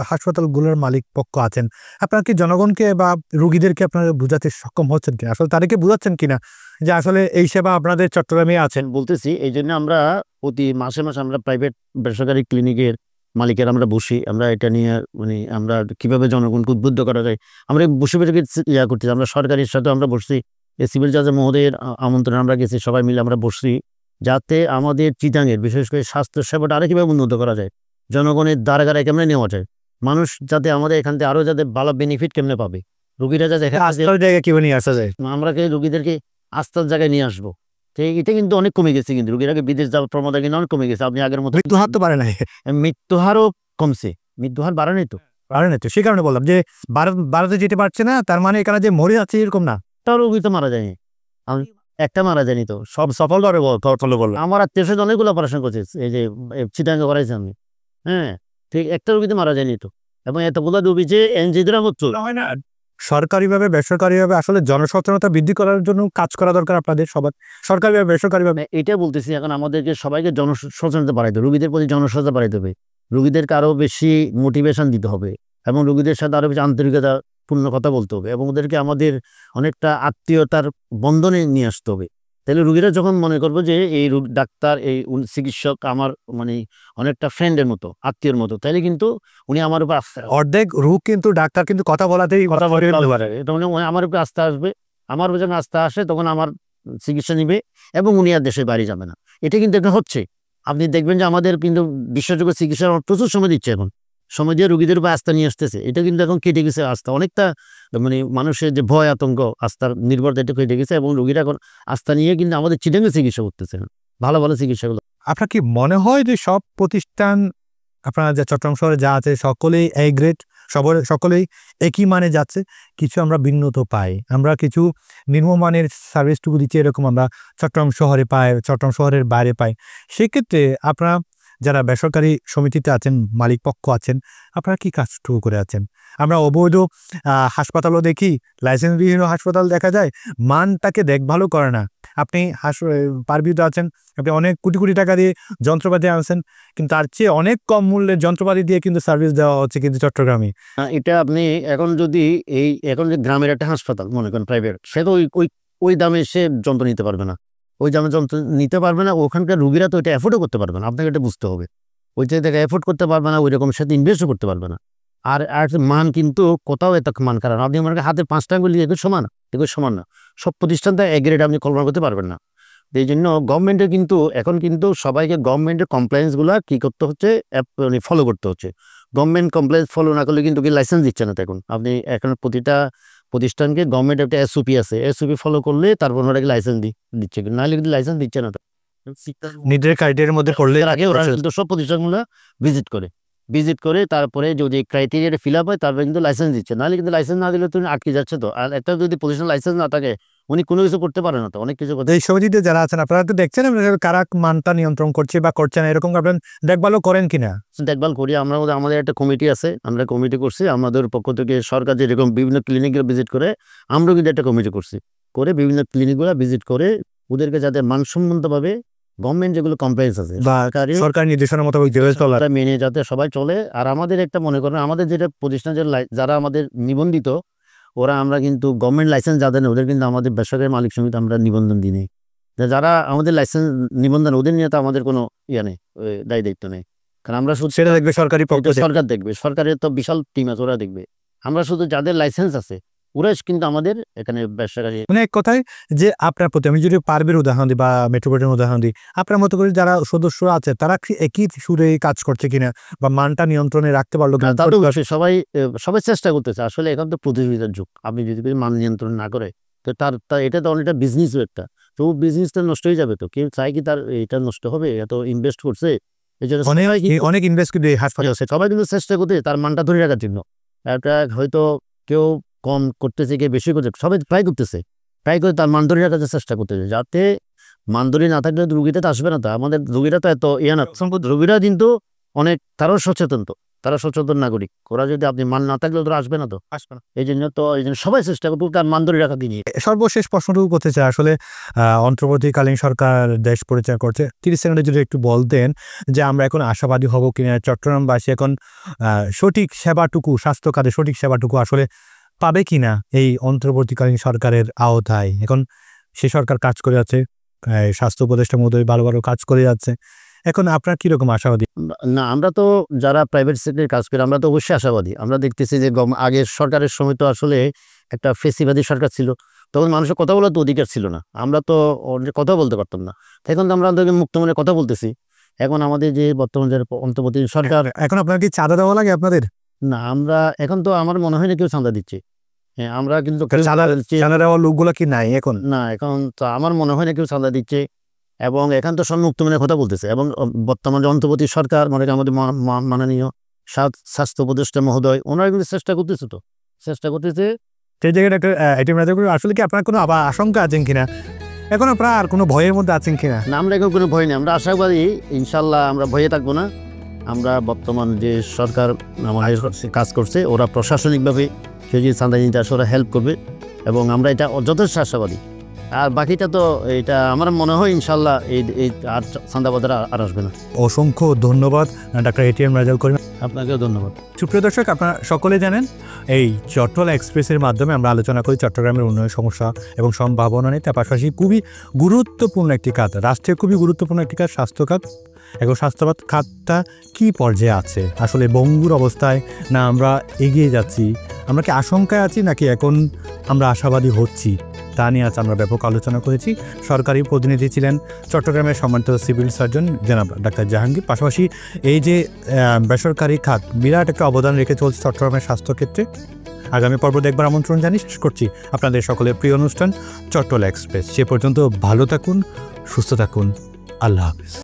হাসপাতালগুলোর মালিক পক্ষ আছেন, আপনারা কি জনগণকে বা রুগীদেরকে আপনারা বোঝাতে সক্ষম হচ্ছেন কিনা, আসলে তাদেরকে বোঝাচ্ছেন কিনা যে আসলে এই সেবা আপনাদের চট্টগ্রামে আছেন? বলতেছি, এই জন্য আমরা প্রতি মাসে মাসে আমরা প্রাইভেট বেসরকারি ক্লিনিকের মালিকের আমরা বসি, আমরা এটা নিয়ে মানে আমরা কিভাবে জনগণকে উদ্বুদ্ধ করা যায় আমরা বসে করতেছি। আমরা সরকারের সাথে আমরা বসছি, সিভিল জাজ মহোদয়ের আমন্ত্রণে আমরা গেছি, সবাই মিলে আমরা বসছি, যাতে আমাদের চিটাঙের বিশেষ করে স্বাস্থ্য সেবাটা আরো কিভাবে উন্নত করা যায়, জনগণের দ্বারা কেমনে নেওয়া যায়, মানুষ যাতে আমাদের এখান থেকে আরো যাতে ভালো বেনিফিট কেমনে পাবে, রুগীরা যাতে জায়গায় কিভাবে নিয়ে আসা যায়, আমরা রুগীদেরকে আস্থার জায়গায় নিয়ে আসবো। এটা কিন্তু অনেক কমে গেছে, কিন্তু রোগীর আগে বিদেশ যাওয়ার প্রবণতা কিন্তু অনেক কমে গেছে। আপনি আগের মতো মৃত্যু হার তো বাড়ে নাই, মৃত্যু হারও কমছে, মৃত্যু হার বাড়ে নাই তো। বাড়ে নাই তো, সেই কারণে বললাম যে ভারতে যেতে পারছে না, তার মানে এখানে যে মরে যাচ্ছে এরকম না। তাও রোগী তো মারা যায়নি, একটা মারা যায়নি তো, সব সফল বলবো। আমার আত্মীয় স্বজন অনেকগুলো অপারেশন করছে, এই যে চিটাঙ্গে করাইছি আমি, হ্যাঁ ঠিক, একটা রোগীতে মারা যায়নি তো। এবং এতগুলো রোগী যে এনজিওরা হচ্ছে হয় না, সরকারিভাবে বেসরকারিভাবে আসলে জনসচেতনতা বৃদ্ধি করার জন্য কাজ করা দরকার আপনাদের সবার, সরকারিভাবে বেসরকারিভাবে। এটা বলতেছি, এখন আমাদেরকে সবাইকে জনসচেতনতা বাড়াইতে হবে, রোগীদের প্রতি জনসচেতনতা বাড়াইতে হবে, রোগীদেরকে আরও বেশি মোটিভেশন দিতে হবে এবং রোগীদের সাথে আরও বেশি আন্তরিকতা পূর্ণ কথা বলতে হবে এবং ওদেরকে আমাদের অনেকটা আত্মীয়তার বন্ধনে নিয়ে আসতে হবে। তাহলে রোগীরা যখন মনে করবো যে এই ডাক্তার, এই চিকিৎসক আমার মানে অনেকটা ফ্রেন্ডের মতো, আত্মীয়র মতো, তাহলে কিন্তু উনি আমার উপর আস্থা, অর্ধেক রোগ কিন্তু ডাক্তার কিন্তু কথা বলাতেই কথা বলতে পারে, তখন আমার উপরে আস্থা আসবে, আমার উপর যখন আস্থা আসে তখন আমার চিকিৎসা নিবে এবং উনি আর দেশের বাইরে যাবে না। এটা কিন্তু একটা হচ্ছে, আপনি দেখবেন যে আমাদের কিন্তু বিশ্বাসযোগ্য চিকিৎসা প্রচুর সময় দিচ্ছে, এখন সময় দিয়ে রোগীদের উপর আস্থা নিয়ে আসতেছে। এটা কিন্তু এখন কেটে গেছে আস্থা, অনেকটা মানে মানুষের যে ভয় আতঙ্ক, আস্থার নির্ভরতা এটা কেটে গেছে এবং রোগীরা এখন আস্থা নিয়ে কিন্তু আমাদের চিটাঙ্গে চিকিৎসা করতেছে, ভালো ভালো চিকিৎসাগুলো। আপনার কি মনে হয় যে সব প্রতিষ্ঠান আপনারা যা চট্টগ্রাম শহরে যা আছে সকলেই এই গ্রেড, সকলেই একই মানে যাচ্ছে? কিছু আমরা ভিন্নত পাই, আমরা কিছু নিম্নমানের সার্ভিসটুকু দিচ্ছি এরকম আমরা চট্টগ্রাম শহরে পাই, চট্টগ্রাম শহরের বাইরে পাই। সেক্ষেত্রে আপনারা যারা বেসরকারি সমিতিতে আছেন, মালিক পক্ষ আছেন, আপনারা কি কাজটুকু করে আছেন? আমরা অবৈধ হাসপাতালও দেখি, লাইসেন্সবিহীন হাসপাতাল দেখা যায়, মানটাকে দেখভালও করে না। আপনি পারবিউতে আছেন, আপনি অনেক কোটি কোটি টাকা দিয়ে যন্ত্রপাতি আনছেন, কিন্তু তার চেয়ে অনেক কম মূল্যের যন্ত্রপাতি দিয়ে কিন্তু সার্ভিস দেওয়া হচ্ছে কিন্তু চট্টগ্রামে। এটা আপনি এখন যদি এখন যে গ্রামের একটা হাসপাতাল মনে করেন প্রাইভেট, সে তো ওই দামে সে যন্ত্র নিতে পারবে না, ওই দামে যন্ত্র নিতে পারবে না, ওখানকার রোগীরা তো এটা অ্যাফোর্ডও করতে পারবে না, আপনাকে এটা বুঝতে হবে। ওই জায়গায় অ্যাফোর্ড করতে পারবে না, ওই রকম সাথে ইনভেস্টও করতে পারবে না। আর মান কিন্তু কোথাও এত মান, কারণ আপনি আমার হাতে 5টা আঙুল এগুলো সমান না, সব প্রতিষ্ঠান তো এক গ্রেড আপনি কল্পনা করতে পারবেন না। এই জন্য গভর্নমেন্টের কিন্তু এখন কিন্তু সবাইকে গভর্নমেন্টের কমপ্লায়েন্সগুলো কী করতে হচ্ছে, ফলো করতে হচ্ছে। গভর্নমেন্ট কমপ্লায়েন্স ফলো না করলে কিন্তু কি লাইসেন্স দিচ্ছে না। এখন আপনি এখন প্রতিটা প্রতিষ্ঠানকে গভর্নমেন্ট একটা এসওপি আছে, এসওপি ফলো করলে তারপর ওরা লাইসেন্স দিচ্ছে, নাহলে কিন্তু লাইসেন্স দিচ্ছে না। নিজের ক্রাইটেরিয়ার মধ্যে করলে আগে ওরা কিন্তু সব প্রতিষ্ঠানগুলো ভিজিট করে তারপরে যদি ক্রাইটেরিয়াটা ফিল আপ হয় তারপরে কিন্তু লাইসেন্স দিচ্ছে, নাহলে কিন্তু লাইসেন্স না দিলে তুমি আটকে যাচ্ছে। তো আর একটা যদি প্রতিষ্ঠান লাইসেন্স না থাকে উনি কোনো কিছু করতে পারে না, তো অনেক কিছু। এই সমিতিতে যারা আছেন আপনারা তো দেখছেন কারা মানটা নিয়ন্ত্রণ করছে বা করছে না, এরকম আপনার দেখভালও করেন কিনা? দেখভাল করি আমরা, আমাদের একটা কমিটি আছে, আমরা কমিটি করছি, আমাদের পক্ষ থেকে সরকার যেরকম বিভিন্ন ক্লিনিকগুলো ভিজিট করে, আমরাও কিন্তু একটা কমিটি করছি, করে বিভিন্ন ক্লিনিকগুলো ভিজিট করে ওদেরকে যাতে মানসম্মতভাবে গভর্নমেন্ট যেগুলো কমপ্লায়েন্স আছে বা সরকারি নির্দেশনা মোতাবেক মেনে যাতে সবাই চলে। আর আমাদের একটা মনে করেন আমাদের যেটা প্রতিষ্ঠান যারা আমাদের নিবন্ধিত, ওরা আমরা কিন্তু গভর্নমেন্ট লাইসেন্স যাদের ওদের কিন্তু আমাদের বেসরকারি মালিক সমিতি আমরা নিবন্ধন দিই নেই। যারা আমাদের লাইসেন্স নিবন্ধন ওদের নিয়ে তো আমাদের কোনো নেই, দায়ী দায়িত্ব নেই, কারণ আমরা শুধু সেটা দেখবে সরকারি পক্ষ, সরকার দেখবে, সরকারের তো বিশাল টিম আছে, ওরা দেখবে। আমরা শুধু যাদের লাইসেন্স আছে ওরাই কিন্তু আমাদের এখানে বেসরকারি। মানে এক কথায় যে আপনার প্রতি আমি যদি পারবের উদাহরণ দিই বা মেট্রোপলিটন উদাহরণ দিই, আপনার মতো করে যারা সদস্যরা আছে তারা কি একই সুরে কাজ করছে কিনা বা মানটা নিয়ন্ত্রণে রাখতে পারলো কিনা? সবাই চেষ্টা করতেছে। আসলে এখন তো প্রতিযোগিতার যুগ, আপনি যদি মান নিয়ন্ত্রণ না করে তো তার এটা তো অনেকটা বিজনেসও একটা, তো বিজনেসটা নষ্ট হয়ে যাবে। তো কেউ চাই কি তার এটা নষ্ট হবে? এত ইনভেস্ট করছে, এই জন্য অনেক ইনভেস্ট করে হাসপাতাল, সবাই কিন্তু চেষ্টা করতে তার মানটা ধরে রাখার জন্য। একটা হয়তো কেউ কম করতেছে, কেউ বেশি করছে, সবাই ট্রাই করে তার মান ধরে রাখার চেষ্টা করতেছে, যাতে মান ধরে না থাকলে রুগীটা তো আসবে না। তো আমাদের রুগীরা তো এত না, রুগীরা কিন্তু অনেক তারাও সচেতন, তো তারা সচেতন নাগরিক, ওরা যদি আপনি মান না থাকলে তোরা আসবে না, তো আসবে না। এই জন্য সবাই চেষ্টা করবো তার মান ধরে রাখা দিয়ে। সর্বশেষ প্রশ্নটুকু করতে চাই, আসলে অন্তর্বর্তীকালীন সরকার দেশ পরিচালনা করছে, 30 সেকেন্ডে যদি একটু বলতেন যে আমরা এখন আশাবাদী হব কিনা, চট্টগ্রামবাসী এখন সঠিক সেবাটুকু, স্বাস্থ্য খাতে সঠিক সেবাটুকু আসলে পাবে কিনা এই অন্তর্বর্তীকালীন সরকারের আওতায়? এখন সে সরকার কাজ করে যাচ্ছে, স্বাস্থ্য উপদেষ্টার মধ্যে ভালো ভালো কাজ করে যাচ্ছে, এখন আপনার কিরকম আশাবাদী? না, আমরা তো যারা প্রাইভেট সেক্টরে কাজ করি আমরা তো অবশ্যই আশাবাদী। আমরা দেখতেছি যে আগের সরকারের সময় তো আসলে একটা ফেসিবাদী সরকার ছিল, তখন মানুষের কথা বলার তো অধিকার ছিল না, আমরা তো কথা বলতে পারতাম না। এখন তো আমরা মুক্ত মনে কথা বলতেছি। এখন আমাদের যে বর্তমান যে অন্তর্বর্তী সরকার, এখন আপনার কি চাঁদা দেওয়া লাগে আপনাদের? না, আমরা এখন তো আমার মনে হয় না কেউ চাঁদা দিচ্ছে। হ্যাঁ, আমরা কিন্তু চাঁদা দেওয়ার লোকগুলো কি নাই এখন? না, এখন তো আমার মনে হয় না কেউ চাঁদা দিচ্ছে, এবং এখান তো সব মুক্তমিনের কথা বলতেছে, এবং বর্তমানে অন্তর্বর্তী সরকার মানে আমাদের মাননীয় স্বাস্থ্য উপদেষ্টা মহোদয় ওনারা কিন্তু চেষ্টা করতেছে সেই জায়গায় একটা এটিএম রাজা আসলে কি আপনার কোনো আবার আশঙ্কা আছেন কিনা, এখন আপনারা আর কোনো ভয়ের মধ্যে আছেন কিনা? না, আমরা এখন কোনো ভয় নেই, আমরা আশাবাদী ইনশাল্লাহ আমরা ভয়ে থাকবো না। আমরা বর্তমান যে সরকার আমাদের কাজ করছে, ওরা প্রশাসনিকভাবে সেই যে চাঁদা নিতে আসে ওরা হেল্প করবে, এবং আমরা এটা যথেষ্ট আশাবাদী। আর বাকিটা তো এটা আমার মনে হয় ইনশাল্লাহ এই আর চাঁদাবাজার আর আসবে না। অসংখ্য ধন্যবাদ ডাক্তার এটিএম রাজাউল করিম, আপনাকেও ধন্যবাদ। সুপ্রিয় দর্শক, আপনারা সকলে জানেন এই চট্টলা এক্সপ্রেসের মাধ্যমে আমরা আলোচনা করি চট্টগ্রামের উন্নয়ন সমস্যা এবং সম্ভাবনা নিয়ে। তার পাশাপাশি খুবই গুরুত্বপূর্ণ একটি খাত, রাষ্ট্রের খুবই গুরুত্বপূর্ণ একটি খাত স্বাস্থ্য খাত। এখন স্বাস্থ্য খাতটা কী পর্যায়ে আছে, আসলে ভঙ্গুর অবস্থায় না আমরা এগিয়ে যাচ্ছি, আমরা কি আশঙ্কায় আছি নাকি এখন আমরা আশাবাদী হচ্ছি, তা নিয়ে আজ আমরা ব্যাপক আলোচনা করেছি। সরকারি প্রতিনিধি ছিলেন চট্টগ্রামের সম্মানিত সিভিল সার্জন জনাব ডাক্তার জাহাঙ্গীর। পাশাপাশি এই যে বেসরকারি খাত বিরাট একটা অবদান রেখে চলছে চট্টগ্রামের স্বাস্থ্যক্ষেত্রে। আগামী পর্ব দেখবার আমন্ত্রণ জানিয়ে শেষ করছি আপনাদের সকলের প্রিয় অনুষ্ঠান চট্টলা এক্সপ্রেস। সে পর্যন্ত ভালো থাকুন, সুস্থ থাকুন, আল্লাহ হাফিজ।